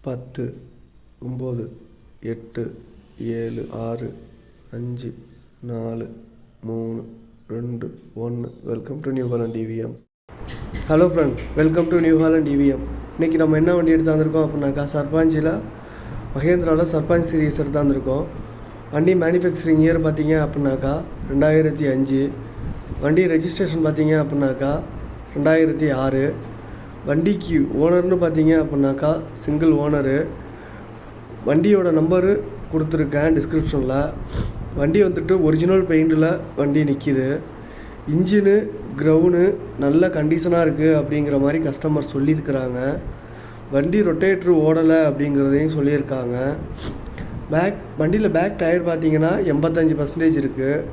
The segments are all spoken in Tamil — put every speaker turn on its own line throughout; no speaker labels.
10 9 8 7 6 5 4 3 2 1. Welcome to New Holland TVM. Hello friend, welcome to New Holland TVM. இன்றைக்கி நம்ம என்ன வண்டி எடுத்து வந்திருக்கோம் அப்படின்னாக்கா, சர்பாஞ்சியில் மகேந்திராவில் சர்பாஞ்ச் சீரீஸ் எடுத்து வந்திருக்கோம். வண்டி மேனுஃபேக்சரிங் இயர் பார்த்தீங்க அப்படின்னாக்கா 2005. வண்டி ரெஜிஸ்ட்ரேஷன் பார்த்தீங்க அப்படின்னாக்கா 2006. வண்டிக்கு ஓனர்னு பார்த்தீங்க அப்படின்னாக்கா சிங்கிள் ஓனரு. வண்டியோட நம்பரு கொடுத்துருக்கேன் டிஸ்கிரிப்ஷனில். வண்டி வந்துட்டு ஒரிஜினல் பெயிண்டில் வண்டி நிற்கிது. இன்ஜினு கிரவுண்டு நல்ல கண்டிஷனாக இருக்குது அப்படிங்கிற மாதிரி கஸ்டமர் சொல்லியிருக்கிறாங்க. வண்டி ரொட்டேட்ரு ஓடலை அப்படிங்கிறதையும் சொல்லியிருக்காங்க. வண்டியில் பேக் டயர் பார்த்தீங்கன்னா 85% இருக்குது.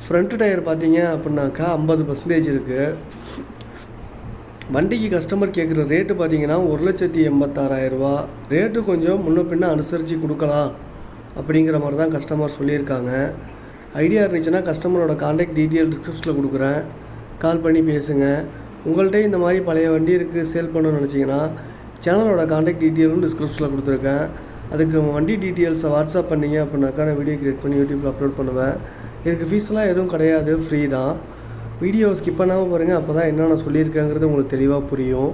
ஃப்ரண்ட்டு டயர் பார்த்தீங்க அப்படின்னாக்கா 50% இருக்குது. வண்டிக்கு கஸ்டமர் கேட்குற ரேட்டு பார்த்தீங்கன்னா 1,86,000 ரேட்டு கொஞ்சம் முன்ன பின்ன அனுசரித்து கொடுக்கலாம் அப்படிங்கிற மாதிரி தான் கஸ்டமர் சொல்லியிருக்காங்க. ஐடியா இருந்துச்சுன்னா கஸ்டமரோட கான்டாக்ட் டீட்டெயில் டிஸ்கிரிப்ஷனில் கொடுக்குறேன், கால் பண்ணி பேசுங்க. உங்கள்கிட்ட இந்த மாதிரி பழைய வண்டி இருக்குது சேல் பண்ணணும்னு நினச்சிங்கன்னா சேனலோட கான்டாக்ட் டீட்டெயிலும் டிஸ்கிரிப்ஷனில் கொடுத்துருக்கேன். அதுக்கு வண்டி டீட்டெயில்ஸை வாட்ஸ்அப் பண்ணிங்க அப்படின்னாக்கா நான் வீடியோ க்ரியேட் பண்ணி யூடியூப்பில் அப்லோட் பண்ணுவேன். இதுக்கு ஃபீஸ்லாம் எதுவும் கிடையாது, ஃப்ரீ தான். வீடியோவை ஸ்கிப் பண்ணாமல் பாருங்கள், அப்போ தான் என்ன நான் சொல்லியிருக்கேங்கிறது உங்களுக்கு தெளிவாக புரியும்.